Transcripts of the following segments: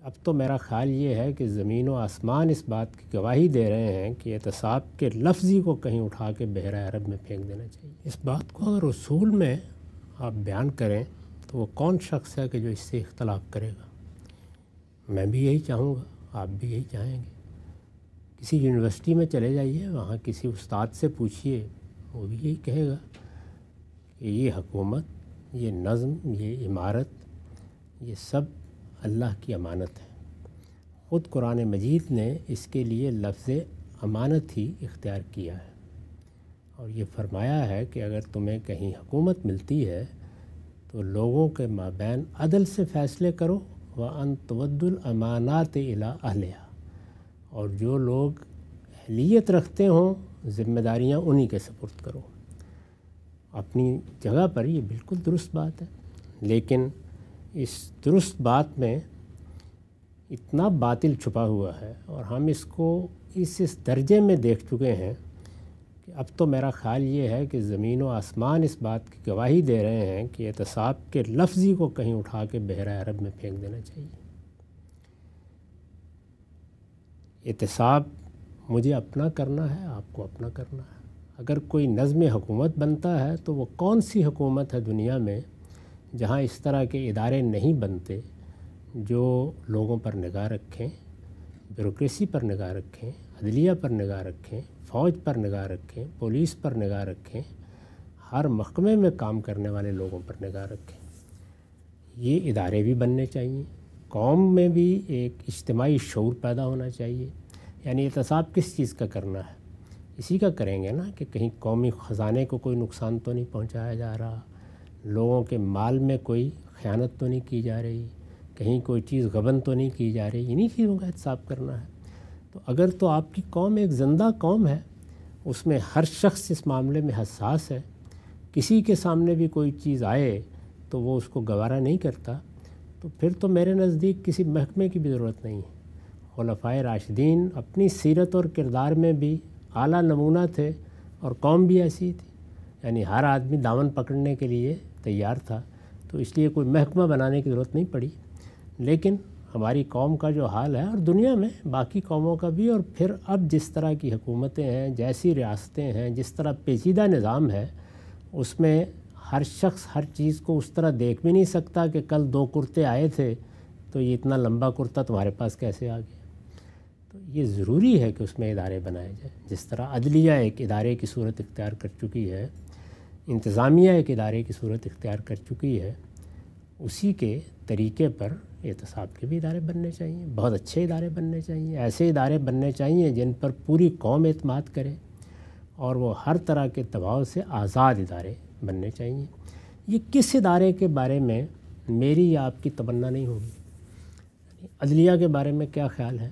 اب تو میرا خیال یہ ہے کہ زمین و آسمان اس بات کی گواہی دے رہے ہیں کہ اعتصاب کے لفظی کو کہیں اٹھا کے بحیرہ عرب میں پھینک دینا چاہیے۔ اس بات کو اگر اصول میں آپ بیان کریں تو وہ کون شخص ہے کہ جو اس سے اختلاف کرے گا؟ میں بھی یہی چاہوں گا، آپ بھی یہی چاہیں گے۔ کسی یونیورسٹی میں چلے جائیے، وہاں کسی استاد سے پوچھیے، وہ بھی یہی کہے گا کہ یہ حکومت، یہ نظم، یہ عمارت، یہ سب اللہ کی امانت ہے۔ خود قرآن مجید نے اس کے لیے لفظ امانت ہی اختیار کیا ہے اور یہ فرمایا ہے کہ اگر تمہیں کہیں حکومت ملتی ہے تو لوگوں کے مابین عدل سے فیصلے کرو وَأَن تُؤَدُّوا الْأَمَانَاتِ إِلَىٰ أَهْلِهَا، اور جو لوگ اہلیت رکھتے ہوں ذمہ داریاں انہی کے سپرد کرو۔ اپنی جگہ پر یہ بالکل درست بات ہے، لیکن اس درست بات میں اتنا باطل چھپا ہوا ہے اور ہم اس کو اس درجے میں دیکھ چکے ہیں کہ اب تو میرا خیال یہ ہے کہ زمین و آسمان اس بات کی گواہی دے رہے ہیں کہ اعتصاب کے لفظی کو کہیں اٹھا کے بحیرہ عرب میں پھینک دینا چاہیے۔ اعتصاب مجھے اپنا کرنا ہے، آپ کو اپنا کرنا ہے۔ اگر کوئی نظم حکومت بنتا ہے تو وہ کون سی حکومت ہے دنیا میں جہاں اس طرح کے ادارے نہیں بنتے جو لوگوں پر نگاہ رکھیں، بیوروکریسی پر نگاہ رکھیں، عدلیہ پر نگاہ رکھیں، فوج پر نگاہ رکھیں، پولیس پر نگاہ رکھیں، ہر محکمے میں کام کرنے والے لوگوں پر نگاہ رکھیں۔ یہ ادارے بھی بننے چاہیے۔ قوم میں بھی ایک اجتماعی شعور پیدا ہونا چاہیے۔ یعنی اعتصاب کس چیز کا کرنا ہے؟ اسی کا کریں گے نا کہ کہیں قومی خزانے کو کوئی نقصان تو نہیں پہنچایا جا رہا، لوگوں کے مال میں کوئی خیانت تو نہیں کی جا رہی، کہیں کوئی چیز غبن تو نہیں کی جا رہی۔ انہی چیزوں کا احتساب کرنا ہے۔ تو اگر تو آپ کی قوم ایک زندہ قوم ہے، اس میں ہر شخص اس معاملے میں حساس ہے، کسی کے سامنے بھی کوئی چیز آئے تو وہ اس کو گوارا نہیں کرتا، تو پھر تو میرے نزدیک کسی محکمے کی بھی ضرورت نہیں ہے۔ خلفائے راشدین اپنی سیرت اور کردار میں بھی اعلیٰ نمونہ تھے اور قوم بھی ایسی تھی، یعنی ہر آدمی دامن پکڑنے کے لیے تیار تھا، تو اس لیے کوئی محکمہ بنانے کی ضرورت نہیں پڑی۔ لیکن ہماری قوم کا جو حال ہے اور دنیا میں باقی قوموں کا بھی، اور پھر اب جس طرح کی حکومتیں ہیں، جیسی ریاستیں ہیں، جس طرح پیچیدہ نظام ہے، اس میں ہر شخص ہر چیز کو اس طرح دیکھ بھی نہیں سکتا کہ کل 2 کرتے آئے تھے تو یہ اتنا لمبا کرتا تمہارے پاس کیسے آ گیا۔ تو یہ ضروری ہے کہ اس میں ادارے بنائے جائیں۔ جس طرح عدلیہ ایک ادارے کی صورت اختیار کر چکی ہے، انتظامیہ ایک ادارے کی صورت اختیار کر چکی ہے، اسی کے طریقے پر اعتصاب کے بھی ادارے بننے چاہیے۔ بہت اچھے ادارے بننے چاہیے، ایسے ادارے بننے چاہیے جن پر پوری قوم اعتماد کرے، اور وہ ہر طرح کے دباؤ سے آزاد ادارے بننے چاہیے۔ یہ کس ادارے کے بارے میں میری یا آپ کی تمنا نہیں ہوگی؟ عدلیہ کے بارے میں کیا خیال ہے؟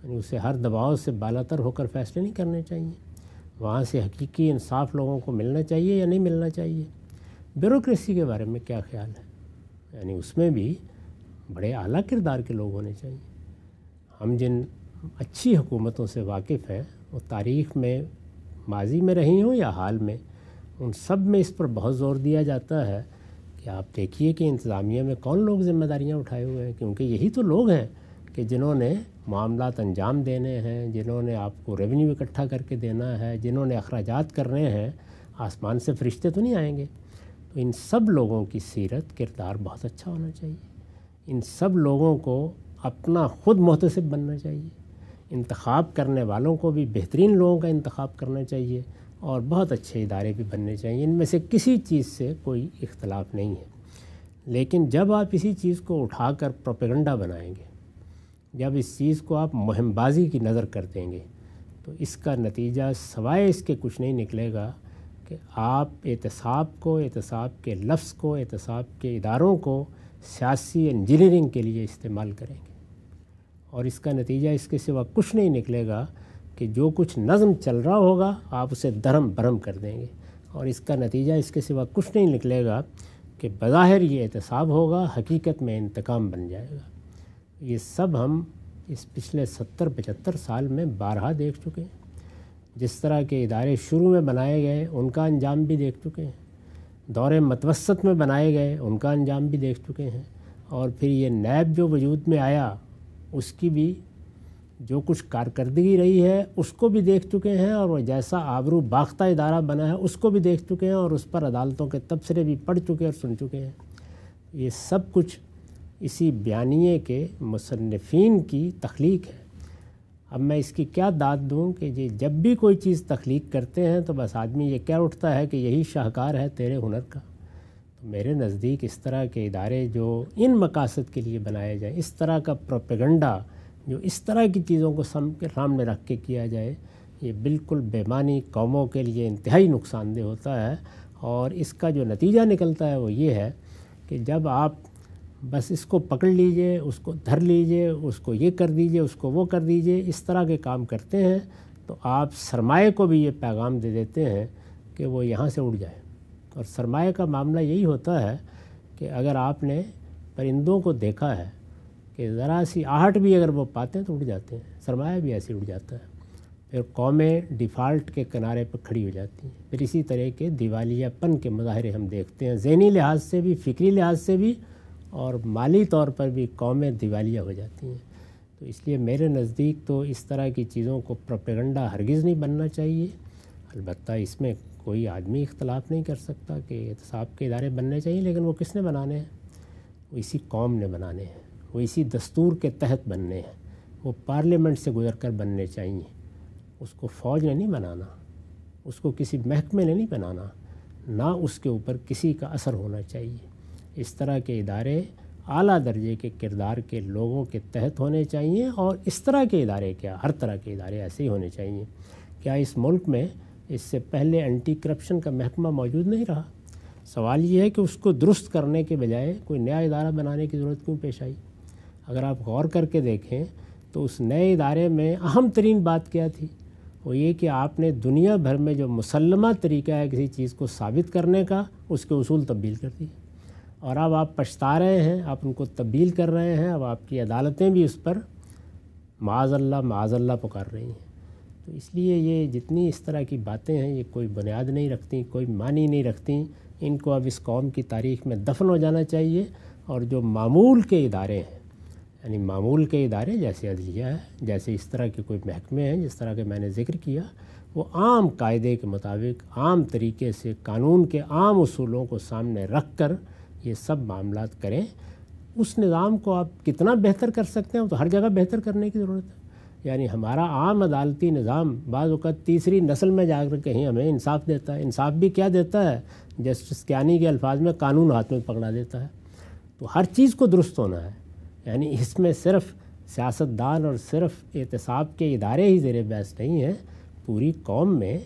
یعنی اسے ہر دباؤ سے بالاتر ہو کر فیصلے نہیں کرنے چاہیے، وہاں سے حقیقی انصاف لوگوں کو ملنا چاہیے یا نہیں ملنا چاہیے؟ بیوروکریسی کے بارے میں کیا خیال ہے؟ یعنی اس میں بھی بڑے اعلیٰ کردار کے لوگ ہونے چاہیے۔ ہم جن اچھی حکومتوں سے واقف ہیں، وہ تاریخ میں ماضی میں رہی ہوں یا حال میں، ان سب میں اس پر بہت زور دیا جاتا ہے کہ آپ دیکھیے کہ انتظامیہ میں کون لوگ ذمہ داریاں اٹھائے ہوئے ہیں، کیونکہ یہی تو لوگ ہیں کہ جنہوں نے معاملات انجام دینے ہیں، جنہوں نے آپ کو ریونیو اکٹھا کر کے دینا ہے، جنہوں نے اخراجات کرنے ہیں۔ آسمان سے فرشتے تو نہیں آئیں گے۔ تو ان سب لوگوں کی سیرت کردار بہت اچھا ہونا چاہیے۔ ان سب لوگوں کو اپنا خود محتسب بننا چاہیے۔ انتخاب کرنے والوں کو بھی بہترین لوگوں کا انتخاب کرنا چاہیے، اور بہت اچھے ادارے بھی بننے چاہیے۔ ان میں سے کسی چیز سے کوئی اختلاف نہیں ہے، لیکن جب آپ اسی چیز کو اٹھا کر پروپیگنڈا بنائیں گے، جب اس چیز کو آپ مہم بازی کی نظر کر دیں گے، تو اس کا نتیجہ سوائے اس کے کچھ نہیں نکلے گا کہ آپ اعتصاب کو، اعتصاب کے لفظ کو، اعتصاب کے اداروں کو سیاسی انجینئرنگ کے لیے استعمال کریں گے، اور اس کا نتیجہ اس کے سوا کچھ نہیں نکلے گا کہ جو کچھ نظم چل رہا ہوگا آپ اسے درہم برہم کر دیں گے، اور اس کا نتیجہ اس کے سوا کچھ نہیں نکلے گا کہ بظاہر یہ اعتصاب ہوگا، حقیقت میں انتقام بن جائے گا۔ یہ سب ہم اس پچھلے 70-75 سال میں بارہا دیکھ چکے ہیں۔ جس طرح کے ادارے شروع میں بنائے گئے ان کا انجام بھی دیکھ چکے ہیں، دور متوسط میں بنائے گئے ان کا انجام بھی دیکھ چکے ہیں، اور پھر یہ نیب جو وجود میں آیا اس کی بھی جو کچھ کارکردگی رہی ہے اس کو بھی دیکھ چکے ہیں، اور وہ جیسا آبرو باختہ ادارہ بنا ہے اس کو بھی دیکھ چکے ہیں، اور اس پر عدالتوں کے تبصرے بھی پڑھ چکے اور سن چکے ہیں۔ یہ سب کچھ اسی بیانیے کے مصنفین کی تخلیق ہے۔ اب میں اس کی کیا داد دوں کہ جب بھی کوئی چیز تخلیق کرتے ہیں تو بس آدمی یہ کہہ اٹھتا ہے کہ یہی شاہکار ہے تیرے ہنر کا۔ تو میرے نزدیک اس طرح کے ادارے جو ان مقاصد کے لیے بنائے جائیں، اس طرح کا پروپیگنڈا جو اس طرح کی چیزوں کو سامنے رکھ کے کیا جائے، یہ بالکل بے معنی قوموں کے لیے انتہائی نقصان دہ ہوتا ہے۔ اور اس کا جو نتیجہ نکلتا ہے وہ یہ ہے کہ جب آپ بس اس کو پکڑ لیجئے، اس کو دھر لیجئے، اس کو یہ کر دیجئے، اس کو وہ کر دیجئے، اس طرح کے کام کرتے ہیں تو آپ سرمایہ کو بھی یہ پیغام دے دیتے ہیں کہ وہ یہاں سے اڑ جائے۔ اور سرمایہ کا معاملہ یہی ہوتا ہے کہ اگر آپ نے پرندوں کو دیکھا ہے کہ ذرا سی آہٹ بھی اگر وہ پاتے ہیں تو اڑ جاتے ہیں، سرمایہ بھی ایسے اڑ جاتا ہے۔ پھر قومیں ڈیفالٹ کے کنارے پر کھڑی ہو جاتی ہیں۔ پھر اسی طرح کے دیوالیہ پن کے مظاہرے ہم دیکھتے ہیں، ذہنی لحاظ سے بھی، فکری لحاظ سے بھی، اور مالی طور پر بھی قومیں دیوالیہ ہو جاتی ہیں۔ تو اس لیے میرے نزدیک تو اس طرح کی چیزوں کو پروپیگنڈا ہرگز نہیں بننا چاہیے۔ البتہ اس میں کوئی آدمی اختلاف نہیں کر سکتا کہ احتساب کے ادارے بننے چاہیے، لیکن وہ کس نے بنانے ہیں؟ وہ اسی قوم نے بنانے ہیں، وہ اسی دستور کے تحت بننے ہیں، وہ پارلیمنٹ سے گزر کر بننے چاہیے۔ اس کو فوج نے نہیں بنانا، اس کو کسی محکمے نے نہیں بنانا، نہ اس کے اوپر کسی کا اثر ہونا چاہیے۔ اس طرح کے ادارے اعلیٰ درجے کے کردار کے لوگوں کے تحت ہونے چاہیے، اور اس طرح کے ادارے کیا، ہر طرح کے ادارے ایسے ہی ہونے چاہیے۔ کیا اس ملک میں اس سے پہلے اینٹی کرپشن کا محکمہ موجود نہیں رہا؟ سوال یہ ہے کہ اس کو درست کرنے کے بجائے کوئی نیا ادارہ بنانے کی ضرورت کیوں پیش آئی؟ اگر آپ غور کر کے دیکھیں تو اس نئے ادارے میں اہم ترین بات کیا تھی؟ وہ یہ کہ آپ نے دنیا بھر میں جو مسلمہ طریقہ ہے کسی چیز کو ثابت کرنے کا، اس کے اصول تبدیل کر دیے، اور اب آپ پچھتا رہے ہیں، آپ ان کو تبدیل کر رہے ہیں۔ اب آپ کی عدالتیں بھی اس پر معاذ اللہ پکار رہی ہیں۔ تو اس لیے یہ جتنی اس طرح کی باتیں ہیں یہ کوئی بنیاد نہیں رکھتی، کوئی معنی نہیں رکھتی۔ ان کو اب اس قوم کی تاریخ میں دفن ہو جانا چاہیے، اور جو معمول کے ادارے ہیں، یعنی معمول کے ادارے جیسے عدلیہ ہے، جیسے اس طرح کے کوئی محکمے ہیں جس طرح کہ میں نے ذکر کیا، وہ عام قاعدے کے مطابق، عام طریقے سے، قانون کے عام اصولوں کو سامنے رکھ کر یہ سب معاملات کریں۔ اس نظام کو آپ کتنا بہتر کر سکتے ہیں وہ تو ہر جگہ بہتر کرنے کی ضرورت ہے۔ یعنی ہمارا عام عدالتی نظام بعض اوقات تیسری نسل میں جا کر کہیں ہمیں انصاف دیتا ہے۔ انصاف بھی کیا دیتا ہے؟ جسٹس کیانی کے الفاظ میں قانون ہاتھ میں پکڑا دیتا ہے۔ تو ہر چیز کو درست ہونا ہے، یعنی اس میں صرف سیاستدان اور صرف احتساب کے ادارے ہی زیر بحث نہیں ہیں، پوری قوم میں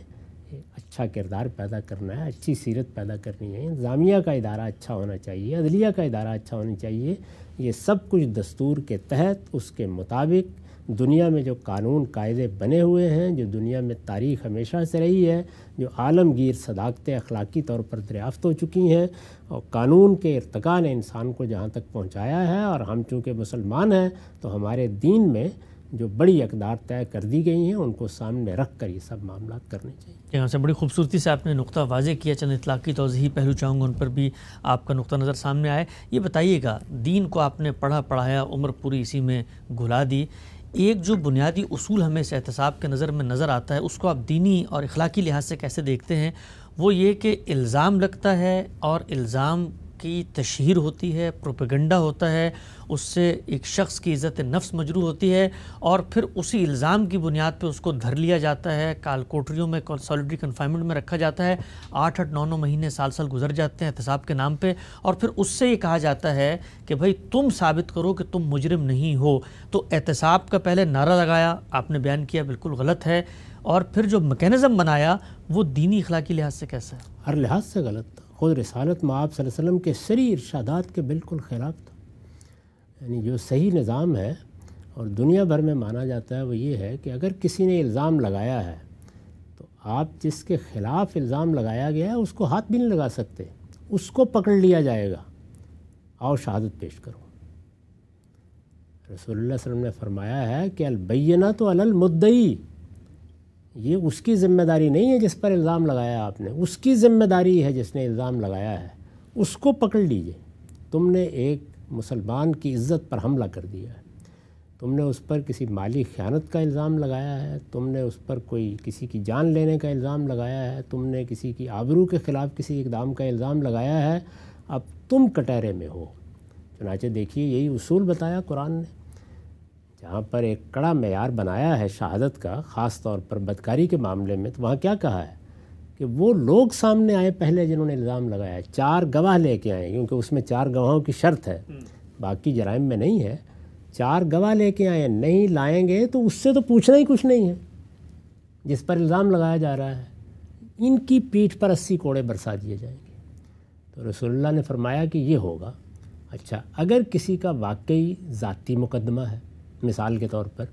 اچھا کردار پیدا کرنا ہے، اچھی سیرت پیدا کرنی ہے، انتظامیہ کا ادارہ اچھا ہونا چاہیے، عدلیہ کا ادارہ اچھا ہونا چاہیے۔ یہ سب کچھ دستور کے تحت، اس کے مطابق، دنیا میں جو قانون قاعدے بنے ہوئے ہیں، جو دنیا میں تاریخ ہمیشہ سے رہی ہے، جو عالمگیر صداقتیں اخلاقی طور پر دریافت ہو چکی ہیں، اور قانون کے ارتقاء نے انسان کو جہاں تک پہنچایا ہے، اور ہم چونکہ مسلمان ہیں تو ہمارے دین میں جو بڑی اقدار طے کر دی گئی ہیں ان کو سامنے رکھ کر یہ سب معاملات کرنے چاہیے۔ یہاں سے بڑی خوبصورتی سے آپ نے نقطہ واضح کیا، چند اطلاقی توضیحی پہلو چاہوں گا ان پر بھی آپ کا نقطہ نظر سامنے آئے۔ یہ بتائیے گا، دین کو آپ نے پڑھا پڑھایا، عمر پوری اسی میں گھلا دی، ایک جو بنیادی اصول ہمیں اس احتساب کے نظر میں نظر آتا ہے، اس کو آپ دینی اور اخلاقی لحاظ سے کیسے دیکھتے ہیں؟ وہ یہ کہ الزام لگتا ہے اور الزام کی تشہیر ہوتی ہے، پروپیگنڈا ہوتا ہے، اس سے ایک شخص کی عزت نفس مجروح ہوتی ہے، اور پھر اسی الزام کی بنیاد پہ اس کو دھر لیا جاتا ہے، کال کوٹریوں میں سولیٹری کنفائنمنٹ میں رکھا جاتا ہے، 8-8 9 مہینے سال گزر جاتے ہیں احتساب کے نام پہ، اور پھر اس سے یہ کہا جاتا ہے کہ بھائی تم ثابت کرو کہ تم مجرم نہیں ہو۔ تو احتساب کا پہلے نعرہ لگایا، آپ نے بیان کیا بالکل غلط ہے، اور پھر جو میکینزم بنایا وہ دینی اخلاقی لحاظ سے کیسا ہے؟ ہر لحاظ سے غلط تھا۔ خود رسالت مآب صلی اللہ علیہ وسلم کے سری ارشادات کے بالکل خلاف تھا۔ یعنی جو صحیح نظام ہے اور دنیا بھر میں مانا جاتا ہے وہ یہ ہے کہ اگر کسی نے الزام لگایا ہے تو آپ جس کے خلاف الزام لگایا گیا ہے اس کو ہاتھ بھی نہیں لگا سکتے، اس کو پکڑ لیا جائے گا، آؤ شہادت پیش کرو۔ رسول اللہ صلی اللہ علیہ وسلم نے فرمایا ہے کہ البینۃ علی المدعی، یہ اس کی ذمہ داری نہیں ہے جس پر الزام لگایا آپ نے، اس کی ذمہ داری ہے جس نے الزام لگایا ہے، اس کو پکڑ لیجئے۔ تم نے ایک مسلمان کی عزت پر حملہ کر دیا ہے۔ تم نے اس پر کسی مالی خیانت کا الزام لگایا ہے، تم نے اس پر کوئی کسی کی جان لینے کا الزام لگایا ہے، تم نے کسی کی آبرو کے خلاف کسی اقدام کا الزام لگایا ہے، اب تم کٹہرے میں ہو۔ چنانچہ دیکھیے یہی اصول بتایا قرآن نے، جہاں پر ایک کڑا معیار بنایا ہے شہادت کا، خاص طور پر بدکاری کے معاملے میں، تو وہاں کیا کہا ہے کہ وہ لوگ سامنے آئے پہلے جنہوں نے الزام لگایا، 4 گواہ لے کے آئے، کیونکہ اس میں 4 گواہوں کی شرط ہے، باقی جرائم میں نہیں ہے۔ 4 گواہ لے کے آئے، نہیں لائیں گے تو اس سے تو پوچھنا ہی کچھ نہیں ہے جس پر الزام لگایا جا رہا ہے، ان کی پیٹھ پر 80 کوڑے برسا دیے جائیں گے۔ تو رسول اللہ نے فرمایا کہ یہ ہوگا۔ اچھا، اگر کسی کا واقعی ذاتی مقدمہ ہے، مثال کے طور پر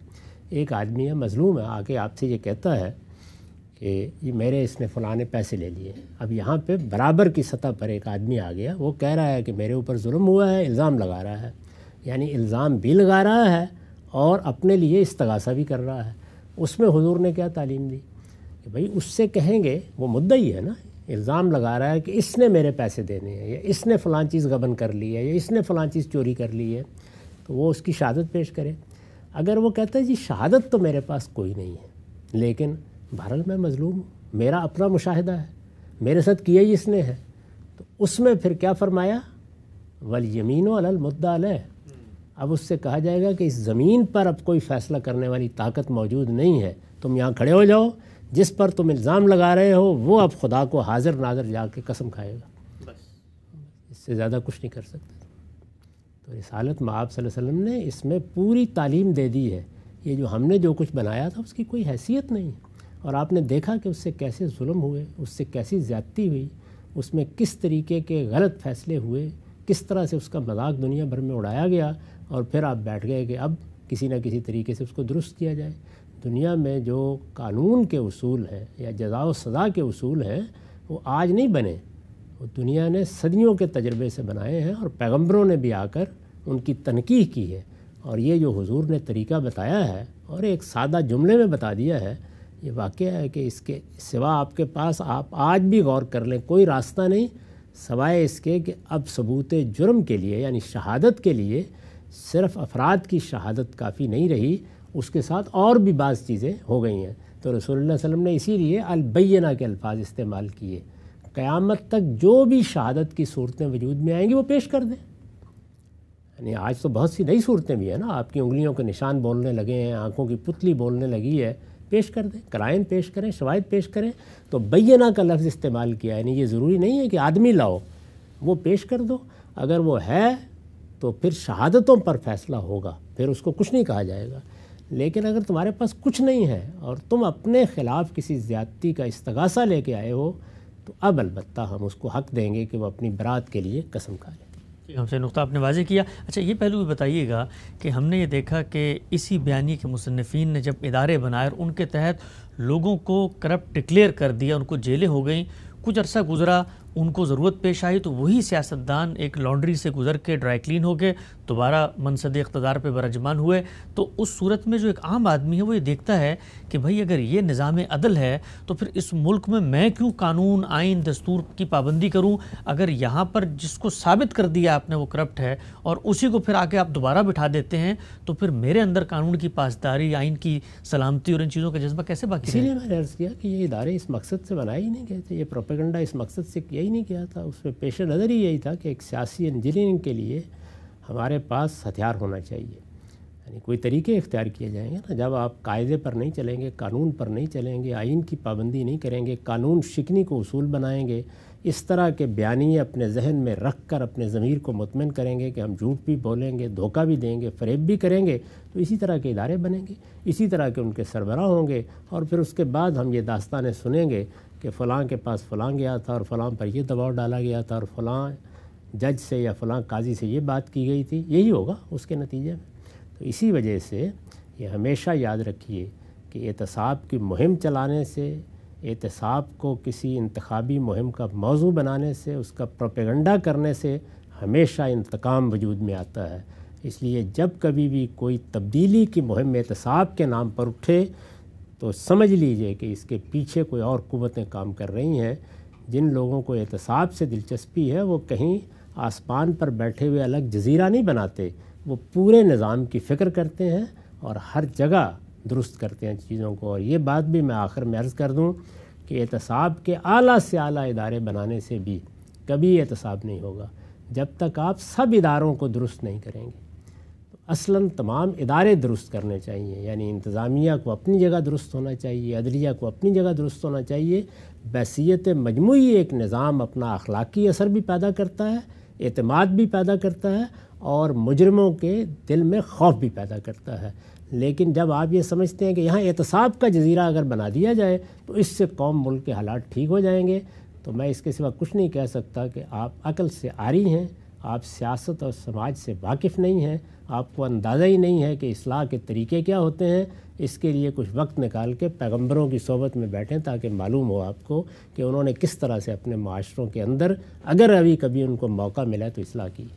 ایک آدمی ہے، مظلوم ہے، آ کے آپ سے یہ کہتا ہے کہ یہ میرے اس نے فلاں نے پیسے لے لیے، اب یہاں پہ برابر کی سطح پر ایک آدمی آ گیا، وہ کہہ رہا ہے کہ میرے اوپر ظلم ہوا ہے، الزام لگا رہا ہے، یعنی الزام بھی لگا رہا ہے اور اپنے لیے استغاثہ بھی کر رہا ہے۔ اس میں حضور نے کیا تعلیم دی کہ بھائی اس سے کہیں گے، وہ مدعی ہے نا، الزام لگا رہا ہے کہ اس نے میرے پیسے دینے ہیں، یا اس نے فلاں چیز غبن کر لی ہے، یا اس نے فلاں چیز چوری کر لی ہے، تو وہ اس کی شہادت پیش کرے۔ اگر وہ کہتا ہے جی شہادت تو میرے پاس کوئی نہیں ہے، لیکن بہرحال میں مظلوم ہوں، میرا اپنا مشاہدہ ہے، میرے ساتھ کیا ہی اس نے ہے، تو اس میں پھر کیا فرمایا، والیمین علی المدعی علیہ۔ اب اس سے کہا جائے گا کہ اس زمین پر اب کوئی فیصلہ کرنے والی طاقت موجود نہیں ہے، تم یہاں کھڑے ہو جاؤ، جس پر تم الزام لگا رہے ہو وہ اب خدا کو حاضر ناظر جا کے قسم کھائے گا، بس اس سے زیادہ کچھ نہیں کر سکتے۔ تو رسالت میں آپ صلی اللہ علیہ وسلم نے اس میں پوری تعلیم دے دی ہے۔ یہ جو ہم نے جو کچھ بنایا تھا اس کی کوئی حیثیت نہیں، اور آپ نے دیکھا کہ اس سے کیسے ظلم ہوئے، اس سے کیسی زیادتی ہوئی، اس میں کس طریقے کے غلط فیصلے ہوئے، کس طرح سے اس کا مذاق دنیا بھر میں اڑایا گیا، اور پھر آپ بیٹھ گئے کہ اب کسی نہ کسی طریقے سے اس کو درست کیا جائے۔ دنیا میں جو قانون کے اصول ہیں یا جزا و سزا کے اصول ہیں وہ آج نہیں بنے، وہ دنیا نے صدیوں کے تجربے سے بنائے ہیں، اور پیغمبروں نے بھی آ کر ان کی تنقیح کی ہے، اور یہ جو حضور نے طریقہ بتایا ہے اور ایک سادہ جملے میں بتا دیا ہے، یہ واقعہ ہے کہ اس کے سوا آپ کے پاس، آپ آج بھی غور کر لیں، کوئی راستہ نہیں سوائے اس کے کہ اب ثبوت جرم کے لیے یعنی شہادت کے لیے صرف افراد کی شہادت کافی نہیں رہی، اس کے ساتھ اور بھی بعض چیزیں ہو گئی ہیں۔ تو رسول اللہ صلی اللہ علیہ وسلم نے اسی لیے البینہ کے الفاظ استعمال کیے، قیامت تک جو بھی شہادت کی صورتیں وجود میں آئیں گی وہ پیش کر دیں۔ یعنی آج تو بہت سی نئی صورتیں بھی ہیں نا، آپ کی انگلیوں کے نشان بولنے لگے ہیں، آنکھوں کی پتلی بولنے لگی ہے، پیش کر دیں، قرائن پیش کریں، شواہد پیش کریں۔ تو بینہ کا لفظ استعمال کیا، یعنی یہ ضروری نہیں ہے کہ آدمی لاؤ، وہ پیش کر دو، اگر وہ ہے تو پھر شہادتوں پر فیصلہ ہوگا، پھر اس کو کچھ نہیں کہا جائے گا۔ لیکن اگر تمہارے پاس کچھ نہیں ہے اور تم اپنے خلاف کسی زیادتی کا استغاثہ لے کے آئے ہو، تو اب البتہ ہم اس کو حق دیں گے کہ وہ اپنی برات کے لیے قسم کھا لے۔ ہم سے نقطہ آپ نے واضح کیا۔ اچھا، یہ پہلو بھی بتائیے گا کہ ہم نے یہ دیکھا کہ اسی بیانیے کے مصنفین نے جب ادارے بنائے اور ان کے تحت لوگوں کو کرپٹ ڈکلیئر کر دیا، ان کو جیلیں ہو گئیں، کچھ عرصہ گزرا، ان کو ضرورت پیش آئی تو وہی سیاستدان ایک لانڈری سے گزر کے ڈرائی کلین ہو کے دوبارہ منصب اقتدار پہ برجمان ہوئے۔ تو اس صورت میں جو ایک عام آدمی ہے وہ یہ دیکھتا ہے کہ بھائی اگر یہ نظام عدل ہے تو پھر اس ملک میں کیوں قانون، آئین، دستور کی پابندی کروں؟ اگر یہاں پر جس کو ثابت کر دیا آپ نے وہ کرپٹ ہے اور اسی کو پھر آ کے آپ دوبارہ بٹھا دیتے ہیں، تو پھر میرے اندر قانون کی پاسداری، آئین کی سلامتی اور ان چیزوں کا جذبہ کیسے باقی اسی لیے میں نے عرض کیا کہ یہ ادارے اس مقصد سے بنائے ہی نہیں گئے تھے، یہ پروپیگنڈا اس مقصد سے کیا ہی نہیں کیا تھا، اس میں پیش نظر ہی یہی تھا کہ ایک سیاسی انجینئرنگ کے لیے ہمارے پاس ہتھیار ہونا چاہیے، یعنی کوئی طریقے اختیار کیے جائیں گے نا۔ جب آپ قاعدے پر نہیں چلیں گے، قانون پر نہیں چلیں گے، آئین کی پابندی نہیں کریں گے، قانون شکنی کو اصول بنائیں گے، اس طرح کے بیانیے اپنے ذہن میں رکھ کر اپنے ضمیر کو مطمئن کریں گے کہ ہم جھوٹ بھی بولیں گے، دھوکہ بھی دیں گے، فریب بھی کریں گے، تو اسی طرح کے ادارے بنیں گے، اسی طرح کے ان کے سربراہ ہوں گے، اور پھر اس کے بعد ہم یہ داستانیں سنیں گے کہ فلاں کے پاس فلاں گیا تھا اور فلاں پر یہ دباؤ ڈالا گیا تھا اور فلاں جج سے یا فلاں قاضی سے یہ بات کی گئی تھی، یہی ہوگا اس کے نتیجے میں۔ تو اسی وجہ سے یہ ہمیشہ یاد رکھیے کہ احتساب کی مہم چلانے سے، احتساب کو کسی انتخابی مہم کا موضوع بنانے سے، اس کا پروپیگنڈا کرنے سے ہمیشہ انتقام وجود میں آتا ہے۔ اس لیے جب کبھی بھی کوئی تبدیلی کی مہم احتساب کے نام پر اٹھے تو سمجھ لیجئے کہ اس کے پیچھے کوئی اور قوتیں کام کر رہی ہیں۔ جن لوگوں کو احتساب سے دلچسپی ہے وہ کہیں آسمان پر بیٹھے ہوئے الگ جزیرہ نہیں بناتے، وہ پورے نظام کی فکر کرتے ہیں اور ہر جگہ درست کرتے ہیں چیزوں کو. اور یہ بات بھی میں آخر میں عرض کر دوں کہ احتساب کے اعلیٰ سے اعلیٰ ادارے بنانے سے بھی کبھی احتساب نہیں ہوگا جب تک آپ سب اداروں کو درست نہیں کریں گے. اصلاً تمام ادارے درست کرنے چاہیے، یعنی انتظامیہ کو اپنی جگہ درست ہونا چاہیے، عدلیہ کو اپنی جگہ درست ہونا چاہیے. بحیثیت مجموعی ایک نظام اپنا اخلاقی اثر بھی پیدا کرتا ہے، اعتماد بھی پیدا کرتا ہے اور مجرموں کے دل میں خوف بھی پیدا کرتا ہے. لیکن جب آپ یہ سمجھتے ہیں کہ یہاں احتساب کا جزیرہ اگر بنا دیا جائے تو اس سے قوم ملک کے حالات ٹھیک ہو جائیں گے، تو میں اس کے سوا کچھ نہیں کہہ سکتا کہ آپ عقل سے عاری ہیں، آپ سیاست اور سماج سے واقف نہیں ہیں، آپ کو اندازہ ہی نہیں ہے کہ اصلاح کے طریقے کیا ہوتے ہیں. اس کے لیے کچھ وقت نکال کے پیغمبروں کی صحبت میں بیٹھیں تاکہ معلوم ہو آپ کو کہ انہوں نے کس طرح سے اپنے معاشروں کے اندر اگر ابھی کبھی ان کو موقع ملا تو اصلاح کی.